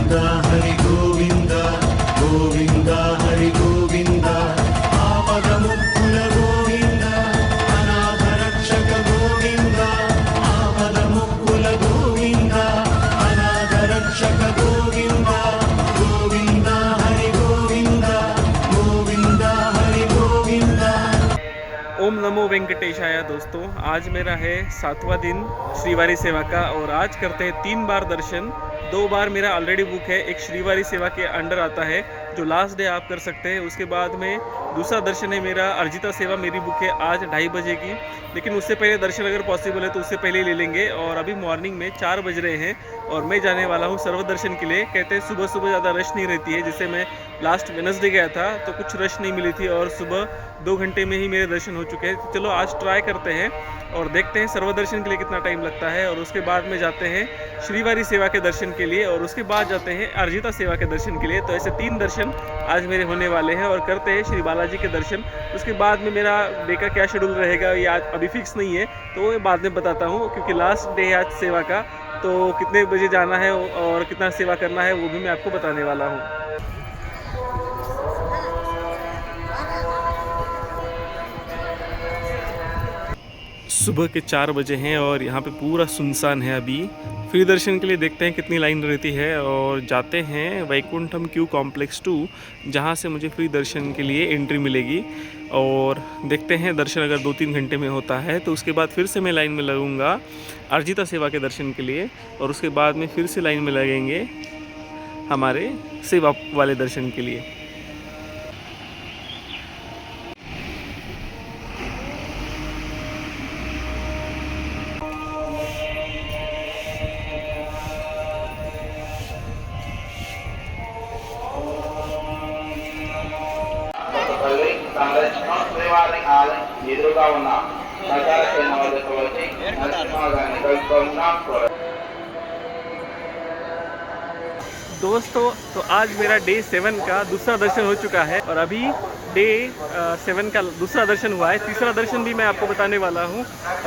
हरि गोविंद गोविंद हरि गोविंद आपदमुक्कुल गोविंद अनाथ रक्षक गोविंद आपदमुक्कुल गोविंद अनाथ रक्षक गोविंद गोविंद हरि गोविंद गोविंद हरि गोविंद। ओम नमो वेंकटेशाय। दोस्तों, आज मेरा है 7वां दिन श्रीवारी सेवा का और आज करते हैं 3 बार दर्शन। 2 बार मेरा ऑलरेडी बुक है, एक श्रीवारी सेवा के अंडर आता है जो लास्ट डे आप कर सकते हैं। उसके बाद में दूसरा दर्शन है मेरा अर्जिता सेवा, मेरी बुक है आज 2:30 बजे की, लेकिन उससे पहले दर्शन अगर पॉसिबल है तो उससे पहले ही ले लेंगे। और अभी मॉर्निंग में 4 बज रहे हैं और मैं जाने वाला हूँ सर्व दर्शन के लिए। कहते हैं सुबह सुबह ज़्यादा रश नहीं रहती है, जैसे मैं लास्ट वेडनेसडे गया था तो कुछ रश नहीं मिली थी और सुबह 2 घंटे में ही मेरे दर्शन हो चुके हैं। तो चलो आज ट्राई करते हैं और देखते हैं सर्व दर्शन के लिए कितना टाइम लगता है। और उसके बाद में जाते हैं श्रीवारी सेवा के दर्शन के लिए और उसके बाद जाते हैं अर्जिता सेवा के दर्शन के लिए। तो ऐसे 3 दर्शन आज मेरे होने वाले हैं और करते हैं श्री बालाजी के दर्शन। उसके बाद में मेरा डे का क्या शेड्यूल रहेगा ये आज अभी फिक्स नहीं है, तो वो बाद में बताता हूँ, क्योंकि लास्ट डे है आज सेवा का। तो कितने बजे जाना है और कितना सेवा करना है वो भी मैं आपको बताने वाला हूँ। सुबह के 4 बजे हैं और यहाँ पे पूरा सुनसान है अभी। फ्री दर्शन के लिए देखते हैं कितनी लाइन रहती है और जाते हैं वैकुंठम क्यू कॉम्प्लेक्स 2, जहाँ से मुझे फ्री दर्शन के लिए एंट्री मिलेगी। और देखते हैं दर्शन अगर 2-3 घंटे में होता है तो उसके बाद फिर से मैं लाइन में लगूंगा अर्जिता सेवा के दर्शन के लिए और उसके बाद में फिर से लाइन में लगेंगे हमारे सेवा वाले दर्शन के लिए। ఎదురుగా ఉన్న ప్రచార సేన వద్దకు వచ్చి నరసింహగారిని కలుసుకుంటున్నాం। दोस्तों, तो आज मेरा डे 7 का दूसरा दर्शन हो चुका है और अभी डे 7 का दूसरा दर्शन हुआ है। तीसरा दर्शन भी मैं आपको बताने वाला हूँ।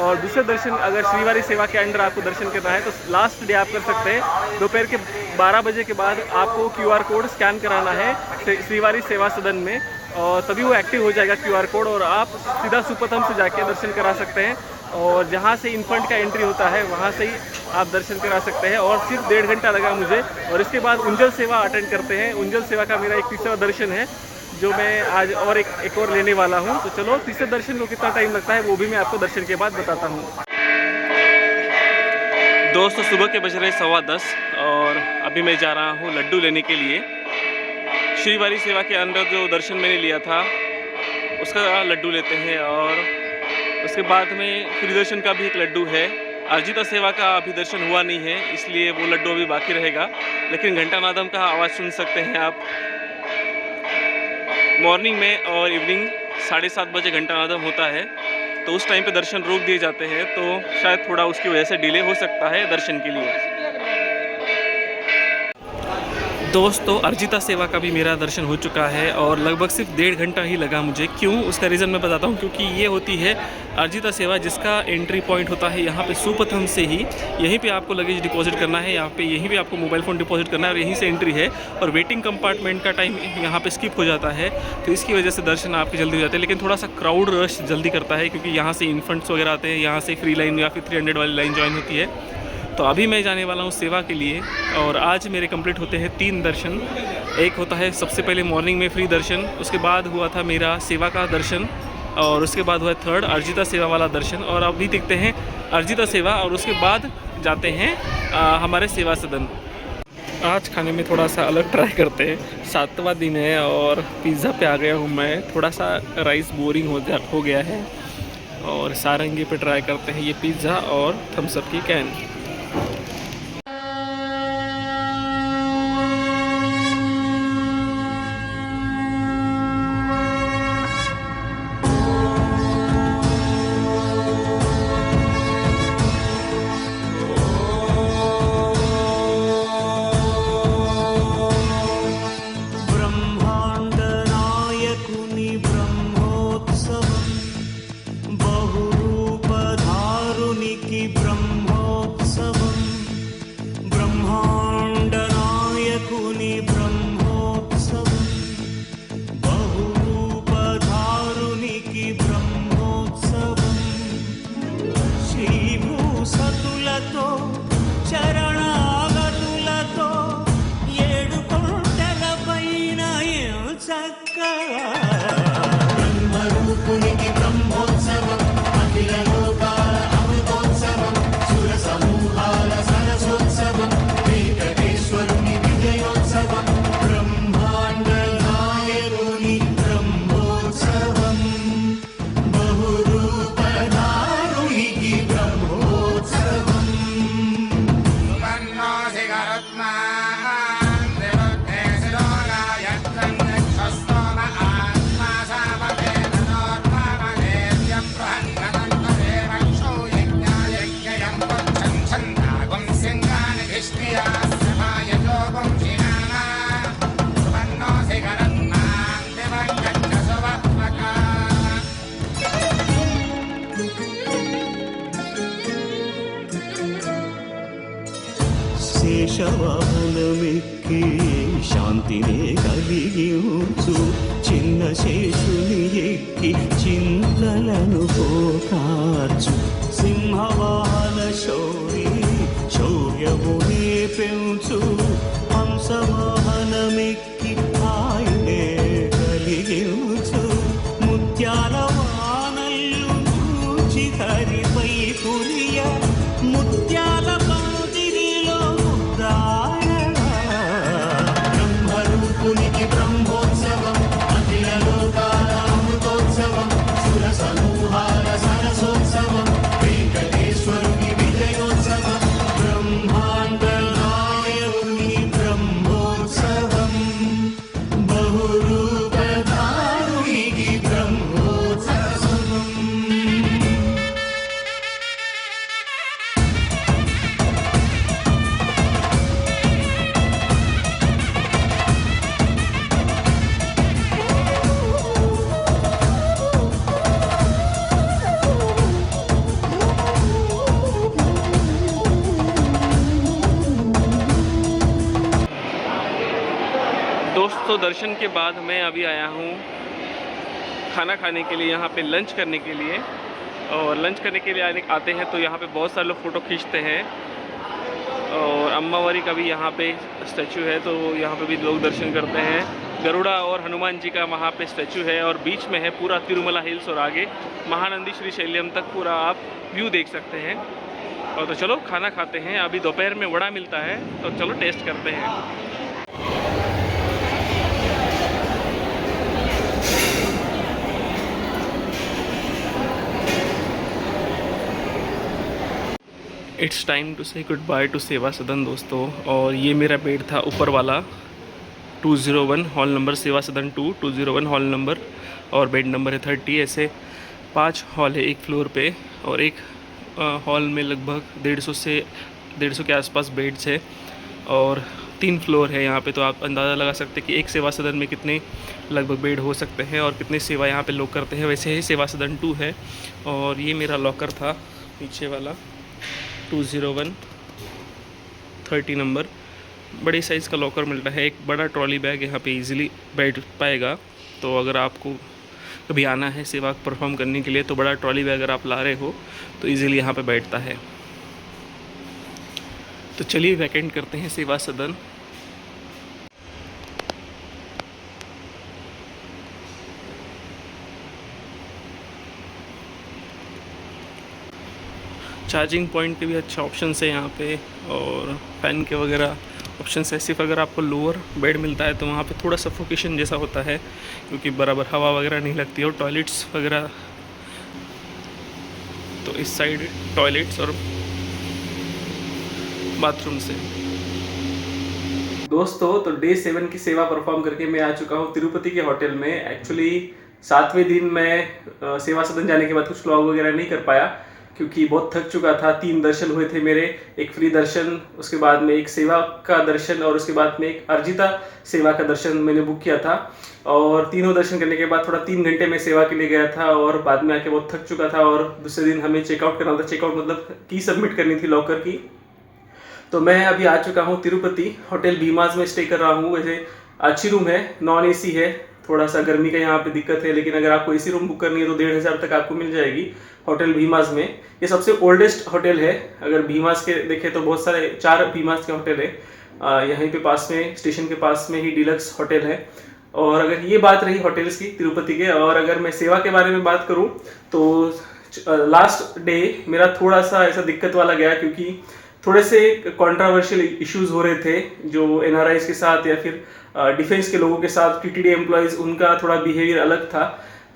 और दूसरे दर्शन अगर श्रीवारी सेवा के अंडर आपको दर्शन करना है तो लास्ट डे आप कर सकते हैं। दोपहर के 12 बजे के बाद आपको QR कोड स्कैन कराना है श्रीवारी सेवा सदन में और तभी वो एक्टिव हो जाएगा QR कोड और आप सीधा सुपथम से जाके दर्शन करा सकते हैं। और जहाँ से इन्फंट का एंट्री होता है वहाँ से ही आप दर्शन करा सकते हैं। और सिर्फ 1.5 घंटा लगा मुझे। और इसके बाद उंजल सेवा अटेंड करते हैं। उंजल सेवा का मेरा एक तीसरा दर्शन है जो मैं आज और एक और लेने वाला हूँ। तो चलो तीसरे दर्शन को कितना टाइम लगता है वो भी मैं आपको दर्शन के बाद बताता हूँ। दोस्तों, सुबह के बज रहे 10:15 और अभी मैं जा रहा हूँ लड्डू लेने के लिए। श्रीवारी सेवा के अंदर जो दर्शन मैंने लिया था उसका लड्डू लेते हैं और उसके बाद में फ्री दर्शन का भी एक लड्डू है। अर्जिता सेवा का अभी दर्शन हुआ नहीं है इसलिए वो लड्डू अभी बाकी रहेगा, लेकिन घंटानादम का आवाज़ सुन सकते हैं आप। मॉर्निंग में और इवनिंग 7:30 बजे घंटानादम होता है तो उस टाइम पे दर्शन रोक दिए जाते हैं, तो शायद थोड़ा उसकी वजह से डिले हो सकता है दर्शन के लिए। दोस्तों, अर्जिता सेवा का भी मेरा दर्शन हो चुका है और लगभग सिर्फ 1.5 घंटा ही लगा मुझे। क्यों, उसका रीज़न मैं बताता हूँ। क्योंकि ये होती है अर्जिता सेवा जिसका एंट्री पॉइंट होता है यहाँ पे सुपथम से ही। यहीं पे आपको लगेज डिपॉजिट करना है, यहाँ पे यहीं पे आपको मोबाइल फ़ोन डिपॉजिट करना है और यहीं से एंट्री है। और वेटिंग कंपार्टमेंट का टाइम यहाँ पे स्किप हो जाता है तो इसकी वजह से दर्शन आपके जल्दी हो जाते हैं। लेकिन थोड़ा सा क्राउड रश जल्दी करता है क्योंकि यहाँ से इन्फंट्स वगैरह आते हैं, यहाँ से फ्री लाइन या फिर 300 वाली लाइन ज्वाइन होती है। तो अभी मैं जाने वाला हूँ सेवा के लिए और आज मेरे कंप्लीट होते हैं 3 दर्शन। एक होता है सबसे पहले मॉर्निंग में फ्री दर्शन, उसके बाद हुआ था मेरा सेवा का दर्शन और उसके बाद हुआ 3rd अर्जिता सेवा वाला दर्शन। और अभी देखते हैं अर्जिता सेवा और उसके बाद जाते हैं हमारे सेवा सदन। आज खाने में थोड़ा सा अलग ट्राई करते हैं। 7वां दिन है और पिज़्ज़ा पे आ गया हूँ मैं। थोड़ा सा राइस बोरिंग हो गया है और सारंगी पे ट्राई करते हैं ये पिज़्ज़ा और थम्स अप की कैन। बहुरूपधारुनि की ब्रह्मोत्सव వాహనమెక్కి శాంతినే కలిగించు చిన్న శేషుని ఎక్కి చింతలను పోకార్చు సింహవాహన శౌర్యమునే పెంచు హంసవాహనమెక్కి ఆయనే కలిగించు ముత్యాల వానల్లు చూచి హరిపై కురియ ముత్యాల పందిరిలో ముద్దాడగా బ్రహ్మరూపునికి బ్రహ్మోత్సవం అఖిల లోకాల అమృతోత్సవం సుర సమూహాల సరసోత్సవం వెంకటేశ్వరుని విజయోత్సవం బ్రహ్మాండ నాయకుని బ్రహ్మోత్సవం బహురూపధారునికి బ్రహ్మోత్సవం. दोस्तों दर्शन के बाद मैं अभी आया हूँ खाना खाने के लिए, यहाँ पे लंच करने के लिए। और लंच करने के लिए आते हैं तो यहाँ पे बहुत सारे लोग फ़ोटो खींचते हैं। और अम्मावरी का भी यहाँ पे स्टैचू है तो यहाँ पे भी लोग दर्शन करते हैं। गरुड़ा और हनुमान जी का वहाँ पे स्टैचू है और बीच में है पूरा तिरुमला हिल्स और आगे महानंदी श्री शैल्यम तक पूरा आप व्यू देख सकते हैं। और तो चलो खाना खाते हैं। अभी दोपहर में वड़ा मिलता है तो चलो टेस्ट करते हैं। इट्स टाइम टू से गुड बाय टू सेवा सदन दोस्तों। और ये मेरा बेड था ऊपर वाला 201 हॉल नंबर, सेवा सदन 201 हॉल नंबर, और बेड नंबर है 30। ऐसे 5 हॉल है एक फ्लोर पे और एक हॉल में लगभग 150 के आसपास बेड्स है और 3 फ्लोर है यहाँ पे। तो आप अंदाज़ा लगा सकते हैं कि एक सेवा सदन में कितने लगभग बेड हो सकते हैं और कितनी सेवा यहाँ पे लोग करते हैं। वैसे ही सेवा सदन 2 है। और ये मेरा लॉकर था पीछे वाला 201 30 नंबर। बड़े साइज़ का लॉकर मिलता है। एक बड़ा ट्रॉली बैग यहाँ पे इजीली बैठ पाएगा। तो अगर आपको कभी आना है सेवा परफॉर्म करने के लिए तो बड़ा ट्रॉली बैग अगर आप ला रहे हो तो इजीली यहाँ पे बैठता है। तो चलिए वैकेंट करते हैं सेवा सदन। चार्जिंग पॉइंट के भी अच्छे ऑप्शंस है यहाँ पे और फ़ैन के वगैरह ऑप्शंस है। सिर्फ अगर आपको लोअर बेड मिलता है तो वहाँ पे थोड़ा सफोकेशन जैसा होता है क्योंकि बराबर हवा वगैरह नहीं लगती है। और टॉयलेट्स वगैरह तो इस साइड टॉयलेट्स और बाथरूम से। दोस्तों तो डे 7 की सेवा परफॉर्म करके मैं आ चुका हूँ तिरुपति के होटल में। एक्चुअली 7वें दिन मैं सेवा सदन जाने के बाद कुछ व्लॉग वगैरह नहीं कर पाया क्योंकि बहुत थक चुका था। 3 दर्शन हुए थे मेरे, एक फ्री दर्शन, उसके बाद में एक सेवा का दर्शन और उसके बाद में एक अर्जिता सेवा का दर्शन मैंने बुक किया था। और तीनों दर्शन करने के बाद थोड़ा 3 घंटे में सेवा के लिए गया था और बाद में आके बहुत थक चुका था। और दूसरे दिन हमें चेकआउट करना था। चेकआउट मतलब की सबमिट करनी थी लॉकर की। तो मैं अभी आ चुका हूँ तिरुपति, होटल भीमाज में स्टे कर रहा हूँ। वैसे अच्छी रूम है, नॉन AC है, थोड़ा सा गर्मी का यहाँ पे दिक्कत है, लेकिन अगर आपको AC रूम बुक करनी है तो 1500 तक आपको मिल जाएगी होटल भीमाज में। ये सबसे ओल्डेस्ट होटल है। अगर भीमाज के देखें तो बहुत सारे 4 भीमाज के होटल है। यहीं पे पास में स्टेशन के पास में ही डिलक्स होटल है। और अगर ये बात रही होटल्स की तिरुपति के, और अगर मैं सेवा के बारे में बात करूँ तो लास्ट डे मेरा थोड़ा सा ऐसा दिक्कत वाला गया क्योंकि थोड़े से कंट्रोवर्शियल इश्यूज हो रहे थे जो NRIs के साथ या फिर डिफेंस के लोगों के साथ। TTD एम्प्लॉयज़ उनका थोड़ा बिहेवियर अलग था।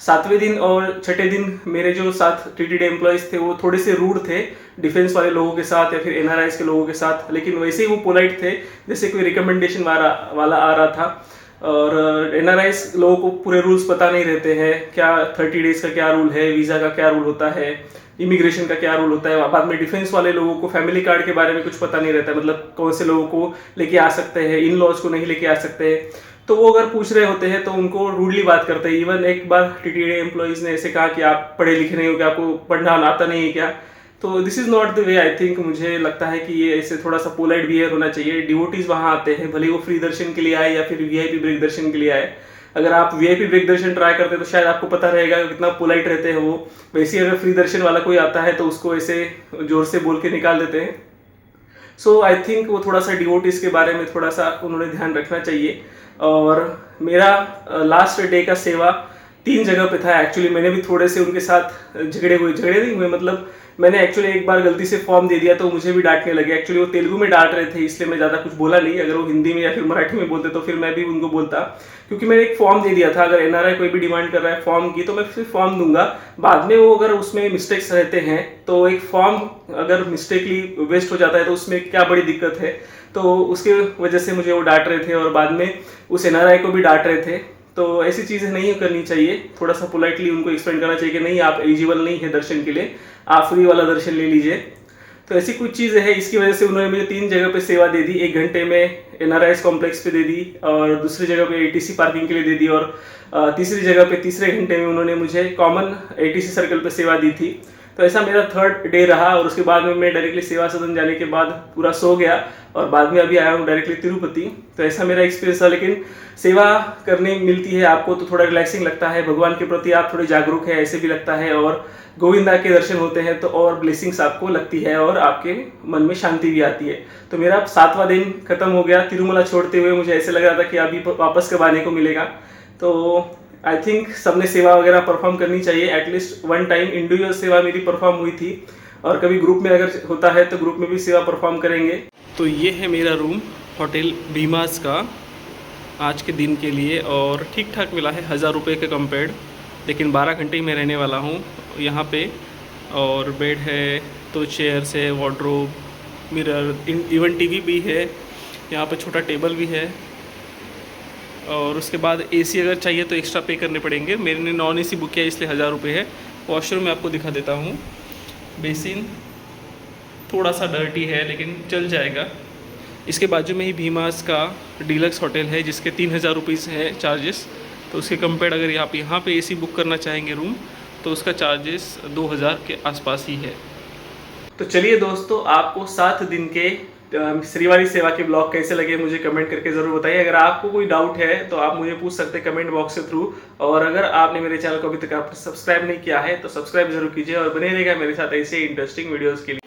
7वें दिन और 6ठे दिन मेरे जो साथ TTD एम्प्लॉयज़ थे वो थोड़े से रूड थे डिफेंस वाले लोगों के साथ या फिर NRIs के लोगों के साथ, लेकिन वैसे ही वो पोलाइट थे जैसे कोई रिकमेंडेशन वाला आ रहा था। और NRIs लोगों को पूरे रूल्स पता नहीं रहते हैं, क्या 30 डेज़ का क्या रूल है, वीज़ा का क्या रूल होता है, इमिग्रेशन का क्या रूल होता है। बाद में डिफेंस वाले लोगों को फैमिली कार्ड के बारे में कुछ पता नहीं रहता है, मतलब कौन से लोगों को लेके आ सकते हैं, इन लॉज को नहीं लेके आ सकते हैं। तो वो अगर पूछ रहे होते हैं तो उनको रूडली बात करते हैं। इवन एक बार TTD एम्प्लॉयज़ ने ऐसे कहा कि आप पढ़े लिखे नहीं हो क्या, आपको पढ़ना आता नहीं है क्या। तो this is not the way. I think मुझे लगता है कि ये ऐसे थोड़ा सा पोलाइट बिहेवियर होना चाहिए। डिवोटीज वहाँ आते हैं, भले वो फ्री दर्शन के लिए आए या फिर वीआईपी ब्रेक दर्शन के लिए आए। अगर आप वीआईपी ब्रेक दर्शन ट्राई करते हैं तो शायद आपको पता रहेगा कितना पोलाइट रहते हैं वो। वैसे ही अगर फ्री दर्शन वाला कोई आता है तो उसको ऐसे जोर से बोल के निकाल देते हैं। सो आई थिंक वो थोड़ा सा डिवोटीज के बारे में थोड़ा सा उन्होंने ध्यान रखना चाहिए। और मेरा लास्ट डे का सेवा 3 जगह पे था। एक्चुअली मैंने भी थोड़े से उनके साथ झगड़े नहीं हुए, मतलब मैंने एक्चुअली एक बार गलती से फॉर्म दे दिया तो मुझे भी डांटने लगे। एक्चुअली वो तेलुगु में डांट रहे थे, इसलिए मैं ज़्यादा कुछ बोला नहीं। अगर वो हिंदी में या फिर मराठी में बोलते तो फिर मैं भी उनको बोलता, क्योंकि मैंने एक फॉर्म दे दिया था। अगर एनआरआई कोई भी डिमांड कर रहा है फॉर्म की तो मैं फिर फॉर्म दूंगा। बाद में वो अगर उसमें मिस्टेक्स रहते हैं तो एक फॉर्म अगर मिस्टेकली वेस्ट हो जाता है तो उसमें क्या बड़ी दिक्कत है। तो उसके वजह से मुझे वो डांट रहे थे और बाद में उस एनआरआई को भी डांट रहे थे। तो ऐसी चीज़ें नहीं करनी चाहिए। थोड़ा सा पोलाइटली उनको एक्सप्लेन करना चाहिए कि नहीं, आप एलिजिबल नहीं है दर्शन के लिए, आप फ्री वाला दर्शन ले लीजिए। तो ऐसी कुछ चीज़ें हैं, इसकी वजह से उन्होंने मुझे 3 जगह पे सेवा दे दी। 1 घंटे में एनआरआईएस कॉम्प्लेक्स पे दे दी और दूसरी जगह पे एटीसी पार्किंग के लिए दे दी और तीसरी जगह पे तीसरे घंटे में उन्होंने मुझे कॉमन एटीसी सर्कल पे सेवा दी थी। तो ऐसा मेरा 3rd डे रहा और उसके बाद में मैं डायरेक्टली सेवा सदन जाने के बाद पूरा सो गया और बाद में अभी आया हूँ डायरेक्टली तिरुपति। तो ऐसा मेरा एक्सपीरियंस था। लेकिन सेवा करने मिलती है आपको तो थोड़ा रिलैक्सिंग लगता है, भगवान के प्रति आप थोड़े जागरूक है ऐसे भी लगता है, और गोविंदा के दर्शन होते हैं तो और ब्लेसिंग्स आपको लगती है और आपके मन में शांति भी आती है। तो मेरा 7वां दिन खत्म हो गया। तिरुमला छोड़ते हुए मुझे ऐसे लग रहा था कि अभी वापस कब आने को मिलेगा। तो आई थिंक सबने सेवा वगैरह परफॉर्म करनी चाहिए। एटलीस्ट 1 टाइम इंडिविजुअल सेवा मेरी परफॉर्म हुई थी और कभी ग्रुप में अगर होता है तो ग्रुप में भी सेवा परफॉर्म करेंगे। तो ये है मेरा रूम होटल भीमास का आज के दिन के लिए, और ठीक ठाक मिला है 1000 रुपये के कंपेयर्ड। लेकिन 12 घंटे ही मैं रहने वाला हूँ यहाँ पे। और बेड है, 2 चेयर्स है, वार्डरोब, मिरर, इवन टीवी भी है, यहाँ पे छोटा टेबल भी है। और उसके बाद एसी अगर चाहिए तो एक्स्ट्रा पे करने पड़ेंगे। मैंने नॉन एसी बुक किया इसलिए 1000 रुपये है। वॉशरूम में आपको दिखा देता हूँ। बेसिन थोड़ा सा डर्टी है लेकिन चल जाएगा। इसके बाजू में ही भीमास का डीलक्स होटल है जिसके 3000 रुपीज़ है चार्जेस। तो उसके कंपेयर अगर आप यहाँ पे एसी बुक करना चाहेंगे रूम तो उसका चार्जेस 2000 के आसपास ही है। तो चलिए दोस्तों, आपको 7 दिन के श्रीवारी सेवा के ब्लॉग कैसे लगे मुझे कमेंट करके ज़रूर बताइए। अगर आपको कोई डाउट है तो आप मुझे पूछ सकते हैं कमेंट बॉक्स के थ्रू। और अगर आपने मेरे चैनल को अभी तक आप सब्सक्राइब नहीं किया है तो सब्सक्राइब जरूर कीजिए और बने रहेगा मेरे साथ ऐसे इंटरेस्टिंग वीडियोज़ के लिए।